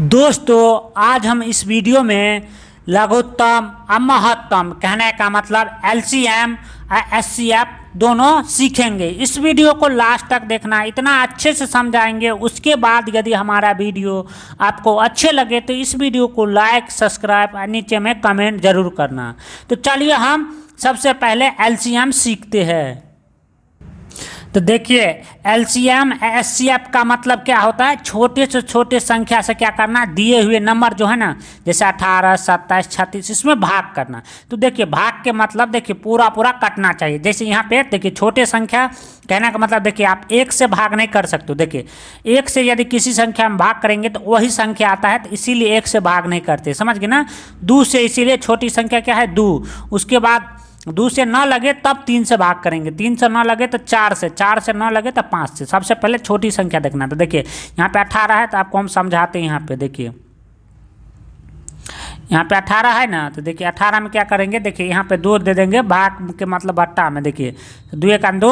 दोस्तों आज हम इस वीडियो में लघुत्तम और महत्तम कहने का मतलब एलसीएम और एचसीएफ दोनों सीखेंगे। इस वीडियो को लास्ट तक देखना, इतना अच्छे से समझाएंगे। उसके बाद यदि हमारा वीडियो आपको अच्छे लगे तो इस वीडियो को लाइक सब्सक्राइब और नीचे में कमेंट जरूर करना। तो चलिए हम सबसे पहले एलसीएम सीखते हैं। तो देखिए एलसीएम एचसीएफ का मतलब क्या होता है, छोटे से छोटे संख्या से क्या करना, दिए हुए नंबर जो है ना, जैसे 18, 27, 36, इसमें भाग करना। तो देखिए भाग के मतलब देखिए पूरा पूरा कटना चाहिए। जैसे यहाँ पे देखिए छोटे संख्या कहने का मतलब देखिए आप एक से भाग नहीं कर सकते। देखिए एक से यदि किसी संख्या में भाग करेंगे तो वही संख्या आता है, तो इसीलिए एक से भाग नहीं करते, समझ गए ना। 2 से, इसीलिए छोटी संख्या क्या है 2। उसके बाद 2 से न लगे तब 3 से भाग करेंगे, 3 से न लगे तो 4 से, 4 से न लगे तो 5 से। सबसे पहले छोटी संख्या देखना। तो देखिए यहाँ पे 18 है, तो आपको हम समझाते हैं। यहाँ पे देखिए यहाँ पे 18 है ना, तो देखिए 18 में क्या करेंगे, देखिए यहाँ पे 2 दे देंगे, भाग के मतलब बट्टा में। देखिए 2 1 2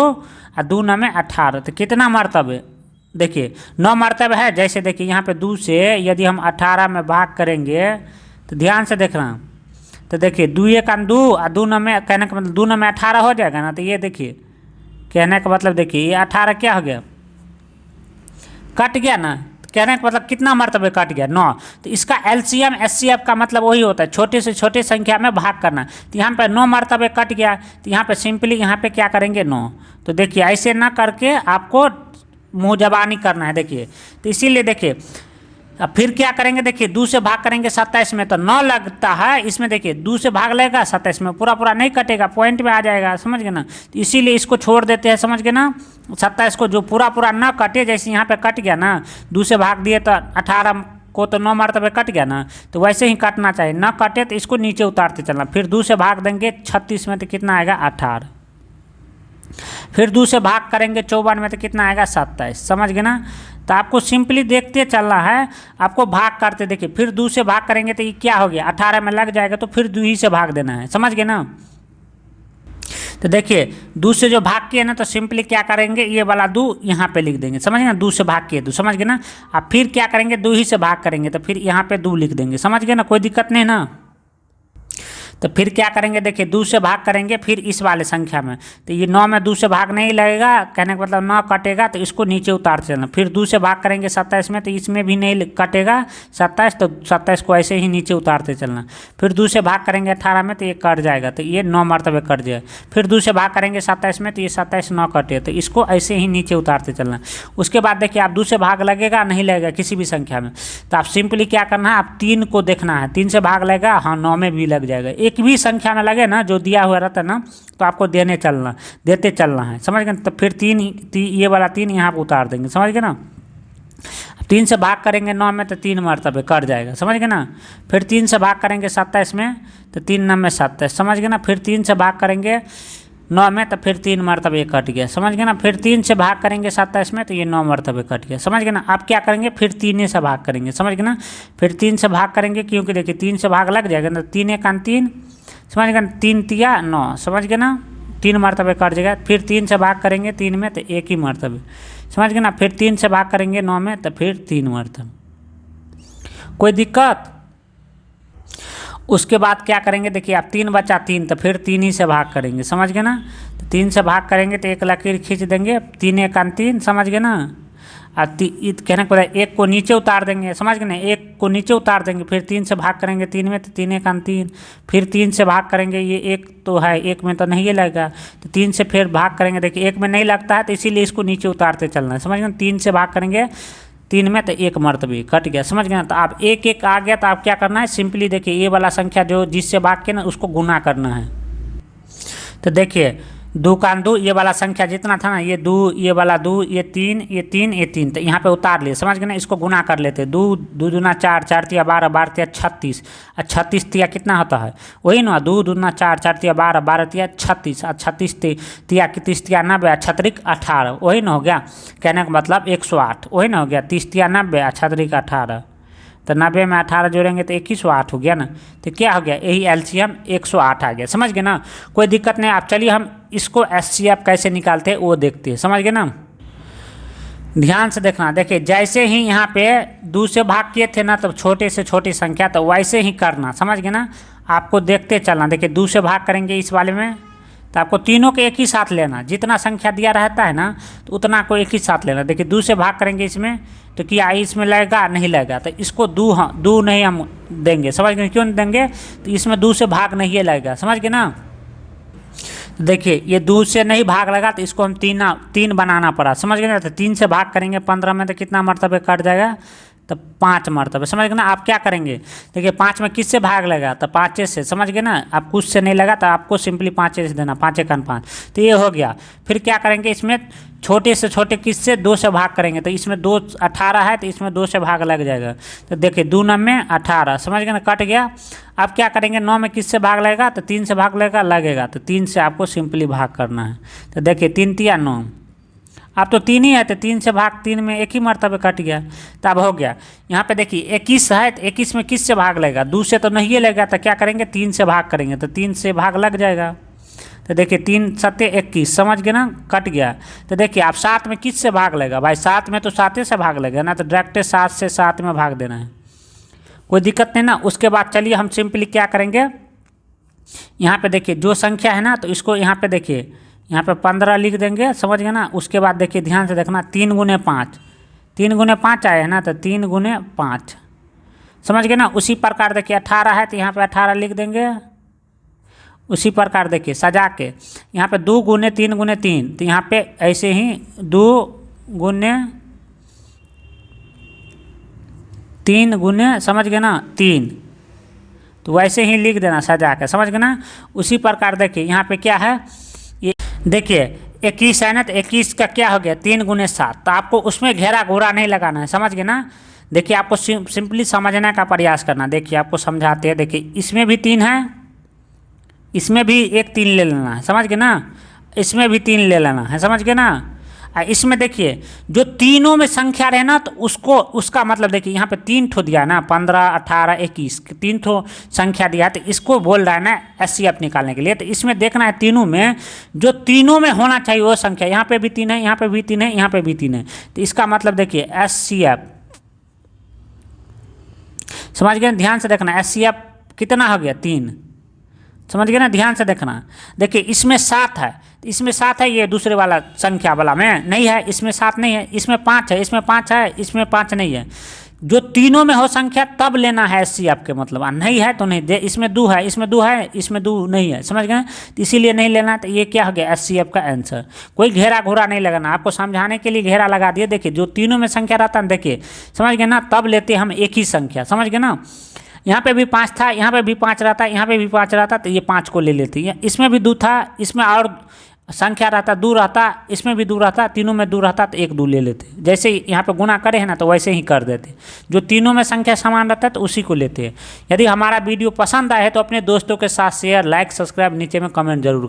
और 2 9 में 18, तो कितना मरतबे, देखिए 9 मरतबे है। जैसे देखिए यहाँ पे 2 से यदि हम 18 में भाग करेंगे तो ध्यान से देखना। तो देखिए 2 1 2 और 2 9 में, कहने का मतलब 2 9 में 18 हो जाएगा ना। तो ये देखिए कहने का मतलब देखिए ये 18 क्या हो गया, कट गया ना। तो कहने का मतलब कितना मरतबे कट गया, 9। तो इसका एलसीएम एचसीएफ का मतलब वही होता है, छोटे से छोटे संख्या में भाग करना। तो यहाँ पे 9 मरतबे कट गया, तो यहाँ पे सिंपली यहाँ पे क्या करेंगे 9। तो देखिए ऐसे ना करके आपको मुँह जबानी करना है। देखिए तो इसीलिए देखिए अब फिर क्या करेंगे, देखिए 2 से भाग करेंगे 27 में तो 9 लगता है। इसमें देखिए 2 से भाग लेगा 27 में, पूरा पूरा नहीं कटेगा, पॉइंट में आ जाएगा, समझ गए ना। तो इसीलिए इसको छोड़ देते हैं, समझ गए ना। 27 को जो पूरा पूरा ना कटे, जैसे यहाँ पे कट गया ना, 2 से भाग दिए तो 18 को तो 9 मरतबे कट गया ना, तो वैसे ही कटना चाहिए। ना कटे तो इसको नीचे उतारते चलना। फिर 2 से भाग देंगे 36 में तो कितना आएगा 18। फिर 2 से भाग करेंगे 54 में तो कितना आएगा 27, समझ गए ना। तो आपको सिंपली देखते चलना है, आपको भाग करते देखिए। फिर 2 से भाग करेंगे तो ये क्या हो गया, 18 में लग जाएगा, तो फिर 2 ही से भाग देना है, समझ गए ना। तो देखिए 2 से जो भाग किए ना, तो सिंपली क्या करेंगे, ये वाला 2 यहाँ पे लिख देंगे, समझ गए ना। 2 से भाग किए 2, समझ गए ना। अब फिर क्या करेंगे, 2 ही से भाग करेंगे, तो फिर यहाँ पे 2 लिख देंगे, समझ गए ना, कोई दिक्कत नहीं ना। तो फिर क्या करेंगे, देखिए 2 से भाग करेंगे फिर इस वाले संख्या में, तो ये 9 में 2 से भाग नहीं लगेगा, कहने का मतलब 9 कटेगा, तो इसको नीचे उतार चलना। फिर 2 से भाग करेंगे 27 में, तो इसमें भी नहीं कटेगा 27, तो 27 को ऐसे ही नीचे उतारते चलना। फिर 2 से भाग करेंगे 18 में, तो ये कट जाएगा, तो ये 9 मरतबे कट जाए। फिर 2 से भाग करेंगे 27 में, तो ये 27 9 कटे, तो इसको ऐसे ही नीचे उतारते चलना। उसके बाद देखिए आप 2 से भाग लगेगा नहीं लगेगा किसी भी संख्या में, तो आप सिंपली क्या करना है, आप 3 को देखना है। 3 से भाग लगेगा, हाँ 9 में भी लग जाएगा। एक भी संख्या में लगे ना जो दिया हुआ रहता है ना, तो आपको देते चलना है, समझ गए। तो फिर 3 ये वाला 3 यहाँ पर उतार देंगे, समझ गए ना। 3 से भाग करेंगे 9 में, तो 3 मरतबे कट जाएगा, समझ गए ना। फिर 3 से भाग करेंगे 27 में, तो 3 9 में 27, समझ गए ना। फिर 3 से भाग करेंगे 9 में, तो फिर 3 मरतबे कट गया, समझ गए ना। फिर 3 से भाग करेंगे 27 में, तो ये 9 मरतबे कट गया, समझ गए ना। आप क्या करेंगे, फिर 3 से भाग करेंगे, समझ गए ना। फिर 3 से भाग करेंगे, क्योंकि देखिए 3 से भाग लग जाएगा ना, 3 1 3, समझ गए ना। 3 तिया 9, समझ गए ना, 3 मरतबे कट जाएगा। फिर 3 से भाग करेंगे 3 में, तो 1 ही मरतबे, समझ गए ना। फिर 3 से भाग करेंगे 9 में, तो फिर 3 मरतबे, कोई दिक्कत। उसके बाद क्या करेंगे, देखिए आप 3 बचा 3, तो फिर 3 ही से भाग करेंगे, समझ गए ना। तो 3 से भाग करेंगे तो एक लकीर खींच देंगे, 3 1 3, समझ गए ना। और कहने को 1 को नीचे उतार देंगे, समझ गए ना, 1 को नीचे उतार देंगे। फिर 3 से भाग करेंगे 3 में, तो 3 1 3। फिर 3 से भाग करेंगे, ये 1 तो है, 1 में तो नहीं लगेगा, तो 3 से फिर भाग करेंगे, देखिए 1 में नहीं लगता है, तो इसीलिए इसको नीचे उतारते चलना है, समझ गए। 3 से भाग करेंगे 3 में, तो 1 मरतबे कट गया, समझ गए ना। तो आप 1 1 आ गया, तो आप क्या करना है, सिंपली देखिए ये वाला संख्या जो जिससे भाग के ना उसको गुना करना है। तो देखिए 2 का 2, ये वाला संख्या जितना था ना, ये 2, ये वाला 2, ये 3, ये 3, ये 3, तो यहाँ पे उतार लिए, समझ गए ना। इसको गुना कर लेते, 2 2 दूना 4, 4 तिया 12, 12 तिया 36, और 36 तिया कितना होता है, वही ना 2 दूना 4, 4 तिया 12, 12 तिया 36, और 36 तिया 30 तिया 90, 36 18, वही ना हो गया। कहने का मतलब 108, वही ना हो गया। 30 तिया 90, 36 18, तो 90 में 18 जोड़ेंगे तो 2108 हो गया ना। तो क्या हो गया, यही एलसीएम 108 आ गया, समझ गए ना। कोई दिक्कत नहीं। आप चलिए हम इसको एचसीएफ कैसे निकालते हैं वो देखते हैं, समझ गए ना। ध्यान से देखना, देखिए जैसे ही यहाँ पे 2 से भाग किए थे ना, तो छोटे से छोटी संख्या, तो वैसे ही करना, समझ गए ना। आपको देखते चलना, देखिए 2 से भाग करेंगे इस वाले में, तो आपको तीनों के एक ही साथ लेना, जितना संख्या दिया रहता है ना तो उतना को एक ही साथ लेना। देखिए 2 से भाग करेंगे इसमें, तो क्या इसमें लगेगा, नहीं लगेगा, तो इसको 2, हाँ 2 नहीं हम देंगे, समझ गए, क्यों नहीं देंगे, तो इसमें 2 से भाग नहीं लगेगा, समझ गए ना। देखिए ये 2 से नहीं भाग लगा, तो इसको हम 3 बनाना पड़ा, समझ गए ना। तो 3 से भाग करेंगे 15 में, तो कितना मरतबे कट जाएगा, तो 5 मरतबे, समझ गए ना। आप क्या करेंगे, देखिए 5 में किससे भाग लगा, तो 5 से, समझ गए ना। आप कुछ से नहीं लगा तो आपको सिंपली 5 से देना, 5 एकन 5, तो ये हो गया। फिर क्या करेंगे, इसमें छोटे से छोटे किससे 2 से भाग करेंगे, तो इसमें 2 18 है, तो इसमें 2 से भाग लग जाएगा। तो देखिए 2 9 में 18, समझ गए ना, कट गया। अब क्या करेंगे, 9 में किससे भाग लगेगा, तो 3 से भाग लगेगा, तो 3 से आपको सिंपली भाग करना है। तो देखिए 3 3 9, अब तो 3 ही है, तो 3 से भाग 3 में एक ही मरतबे कट गया, तब हो गया। यहाँ पे देखिए 21 है, तो 21 में किस से भाग लगेगा, 2 से तो नहीं लगेगा, तो क्या करेंगे 3 से भाग करेंगे, तो 3 से भाग लग जाएगा। तो देखिए 3 7 21, समझ गए ना, कट गया। तो देखिए आप 7 में किस से भाग लगेगा, भाई 7 में तो 7 से भाग लगेगा ना, तो डायरेक्ट 7 से 7 में भाग देना है, कोई दिक्कत नहीं ना। उसके बाद चलिए हम सिंपली क्या करेंगे, यहाँ पे देखिए जो संख्या है ना, तो इसको यहाँ पे देखिए, यहाँ पे 15 लिख देंगे, समझ गए ना। उसके बाद देखिए ध्यान से देखना, 3 गुने 5, 3 गुने 5 आए हैं ना, तो 3 गुने 5, समझ गए ना। उसी प्रकार देखिए 18 है, तो यहाँ पे 18 लिख देंगे। उसी प्रकार देखिए सजा के यहाँ पे 2 गुने 3 गुने 3, तो यहाँ पे ऐसे ही 2 गुने 3 गुने, समझ गए ना, 3, तो वैसे ही लिख देना सजा के, समझ गए ना। उसी प्रकार देखिए यहाँ पे क्या है, ये देखिए 21 है ना, तो 21 का क्या हो गया, 3 गुने 7, तो आपको उसमें घेरा घोरा नहीं लगाना है, समझ गए ना। देखिए आपको सिंपली समझने का प्रयास करना। देखिए आपको समझाते हैं, देखिए इसमें भी 3 है, इसमें भी एक 3 ले लेना है, समझ गए ना। इसमें भी 3 ले लेना है, समझ गए ना। इसमें देखिए जो तीनों में संख्या रहे ना, तो उसको, उसका मतलब देखिए यहाँ पे 3 ठो दिया ना, 15 18 21, 3 ठो संख्या दिया है, तो इसको बोल रहा है ना HCF निकालने के लिए। तो इसमें देखना है तीनों में, जो तीनों में होना चाहिए वो संख्या, यहाँ पे भी 3 है, यहाँ पे भी 3 है, यहाँ पे भी 3 है, तो इसका मतलब देखिए HCF, समझ गए। ध्यान से देखना, HCF कितना हो गया, 3, समझ गए ना। ध्यान से देखना, देखिए इसमें 7 है, इसमें 7 है, ये दूसरे वाला संख्या वाला में नहीं है, इसमें 7 नहीं है, इसमें 5 है, इसमें 5 है, इसमें 5 नहीं है। जो तीनों में हो संख्या तब लेना है HCF के मतलब, नहीं है तो नहीं दे। इसमें 2 है, इसमें 2 है, इसमें 2 नहीं है, समझ गए, तो इसीलिए नहीं लेना। तो ये क्या हो गया HCF का आंसर। कोई घेरा घोरा नहीं लगाना, आपको समझाने के लिए घेरा लगा दिए। देखिए जो तीनों में संख्या रहता है, देखिए समझ गए ना, तब लेते हम एक ही संख्या, समझ गए ना। यहाँ पे भी 5 था, यहाँ पे भी 5 रहता, यहाँ पे भी 5 रहता, तो ये 5 को ले लेते हैं। इसमें भी 2 था, इसमें और संख्या रहता 2 रहता, इसमें भी 2 रहता, तीनों में 2 रहता, तो 1 2 ले लेते। जैसे यहाँ पे गुना करे हैं ना, तो वैसे ही कर देते। जो तीनों में संख्या समान रहता है तो उसी को लेते हैं। यदि हमारा वीडियो पसंद आए तो अपने दोस्तों के साथ शेयर, लाइक, सब्सक्राइब नीचे में कमेंट जरूर